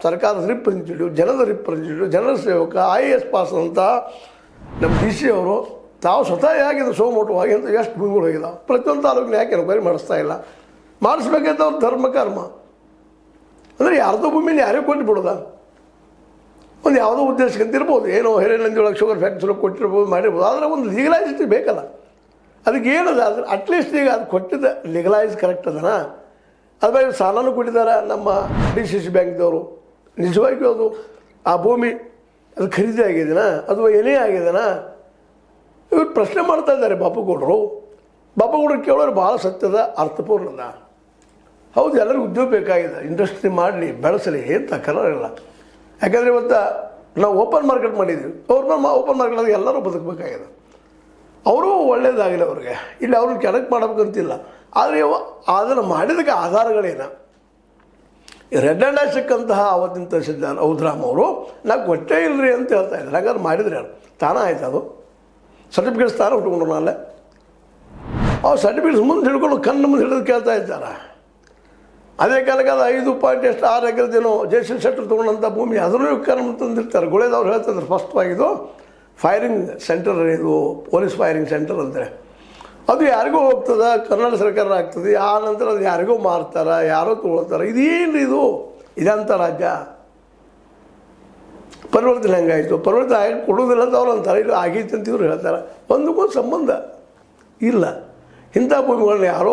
ಸರ್ಕಾರದ ರಿಪ್ರೆಸೆಂಟೇಟಿವ್, ಜನದ ರಿಪ್ರೆಸೆಂಟೇಟಿವ್, ಜನರ ಸೇವಕ, IAS ಪಾಸ್ ಅಂತ ನಮ್ಮ DC ಅವರು ತಾವು ಸ್ವತಃ ಯಾಕಿದ್ರು ಸೋಮೋಟವಾಗಿ ಅಂತ ಎಷ್ಟು ಭೂಮಿಗಳು ಹೋಗಿದಾವೆ. ಪ್ರತಿಯೊಂದು ತಾಲೂಕಿನ ಯಾಕೆ ಎನ್ಕ್ವೈರಿ ಮಾಡಿಸ್ತಾ ಇಲ್ಲ? ಮಾಡಿಸ್ಬೇಕಂತ ಅವ್ರ ಧರ್ಮ ಕರ್ಮ ಅಂದರೆ ಯಾರ್ದೋ ಭೂಮಿನ ಯಾರಿಗೂ ಕೊಟ್ಟು ಬಿಡೋದ? ಒಂದು ಯಾವುದೋ ಉದ್ದೇಶಕ್ಕಂತ ಇರ್ಬೋದು, ಏನೋ ಹಿರೇನಂದಿಯೊಳಗೆ ಶುಗರ್ ಫ್ಯಾಕ್ಟ್ರಿ ಕೊಟ್ಟಿರ್ಬೋದು, ಮಾಡಿರ್ಬೋದು. ಆದರೆ ಒಂದು ಲೀಗಲೈಸಿಟಿ ಬೇಕಲ್ಲ, ಅದಕ್ಕೆ ಏನದ? ಅದ್ರ ಅಟ್ಲೀಸ್ಟ್ ಈಗ ಅದು ಕೊಟ್ಟಿದ್ದ ಲೀಗಲೈಸ್ ಕರೆಕ್ಟ್ ಅದನ? ಅದ್ರಲ್ಲಿ ಸಾಲನೂ ಕೊಟ್ಟಿದ್ದಾರೆ ನಮ್ಮ DCC ಬ್ಯಾಂಕ್ದವರು. ನಿಜವಾಗಿಯೂ ಅದು ಆ ಭೂಮಿ ಅದು ಖರೀದಿ ಆಗಿದೆನಾ ಅಥವಾ ಏನೇ ಆಗಿದೆನಾ ಇವ್ರು ಪ್ರಶ್ನೆ ಮಾಡ್ತಾ ಇದ್ದಾರೆ. ಬಾಪುಗೌಡರು ಕೇಳೋರು ಭಾಳ ಸತ್ಯದ, ಅರ್ಥಪೂರ್ಣದ. ಹೌದು, ಎಲ್ಲರಿಗೂ ಉದ್ಯೋಗ ಬೇಕಾಗಿದೆ, ಇಂಡಸ್ಟ್ರಿ ಮಾಡಲಿ, ಬೆಳೆಸಲಿ, ಏನು ತಕರಾರಿಲ್ಲ. ಯಾಕಂದರೆ ಇವತ್ತು ನಾವು ಓಪನ್ ಮಾರ್ಕೆಟ್ ಮಾಡಿದ್ದೀವಿ, ಅವ್ರನ್ನ ಓಪನ್ ಮಾರ್ಕೆಟ್ದಾಗ ಎಲ್ಲರೂ ಬದುಕಬೇಕಾಗಿದೆ. ಅವರು ಒಳ್ಳೇದಾಗಲಿ ಅವ್ರಿಗೆ, ಇಲ್ಲಿ ಅವ್ರನ್ನ ಕೆಳಕ್ಕೆ ಮಾಡಬೇಕಂತಿಲ್ಲ. ಆದರೆ ಅದನ್ನು ಮಾಡಿದಕ್ಕೆ ಆಧಾರಗಳೇನು? ರೆಡ್ ಹ್ಯಾಂಡ್ ಸಿಕ್ಕಂತಹ ಅವತ್ತಿನ ತಹಸೀಲ್ದಾರ್ ಔದ್ರಾಮ್ ಅವರು ನಾವು ಕೊಟ್ಟೇ ಇಲ್ಲರಿ ಅಂತ ಹೇಳ್ತಾ ಇದ್ದಾರೆ. ಹಾಗಾದ್ರೆ ಮಾಡಿದ್ರೆ ಯಾರು? ತಾನೇ ಆಯ್ತು, ಅದು ಸರ್ಟಿಫಿಕೇಟ್ಸ್ ತಾನೇ ಉಟ್ಕೊಂಡ್ರು. ನಾಳೆ ಅವ್ರು ಸರ್ಟಿಫಿಕೇಟ್ಸ್ ಮುಂದೆ ಹಿಡ್ಕೊಂಡು ಕಣ್ಣು ಮುಂದೆ ಹಿಡಿದು ಕೇಳ್ತಾ ಇದ್ದಾರೆ. ಅದೇ ಕಾಲಕ್ಕೆ ಅದು 5.6 ಎಕರೆದೇನೋ JC ಶೆಟ್ಟರ್ ತೊಗೊಂಡಂಥ ಭೂಮಿ, ಅದನ್ನು ಕಣ್ಣು ತಂದಿರ್ತಾರೆ. ಗುಳೇದವ್ರು ಹೇಳ್ತಿದ್ರು ಸ್ಪಷ್ಟವಾಗಿದ್ದು, ಫೈರಿಂಗ್ ಸೆಂಟರ್ ಇದು, ಪೊಲೀಸ್ ಫೈರಿಂಗ್ ಸೆಂಟರ್ ಅಂತಾರೆ. ಅದು ಯಾರಿಗೂ ಹೋಗ್ತದೆ, ಕರ್ನಾಟಕ ಸರ್ಕಾರ ಆಗ್ತದೆ. ಆ ನಂತರ ಅದು ಯಾರಿಗೂ ಮಾರ್ತಾರೆ, ಯಾರೋ ತೊಗೊಳ್ತಾರೆ. ಇದೇನು ಇದು? ಇದಂಥ ರಾಜ್ಯ ಪರಿವರ್ತನೆ ಹೆಂಗಾಯಿತು? ಪರಿವರ್ತನೆ ಆಗಿ ಕೊಡೋದಿಲ್ಲ ಅಂತ ಅವ್ರು ಅಂತಾರೆ, ಇಲ್ಲ ಆಗೈತೆ ಅಂತ ಇವ್ರು ಹೇಳ್ತಾರೆ. ಒಂದಕ್ಕೊಂದು ಸಂಬಂಧ ಇಲ್ಲ. ಇಂಥ ಭೂಮಿಗಳನ್ನ ಯಾರೋ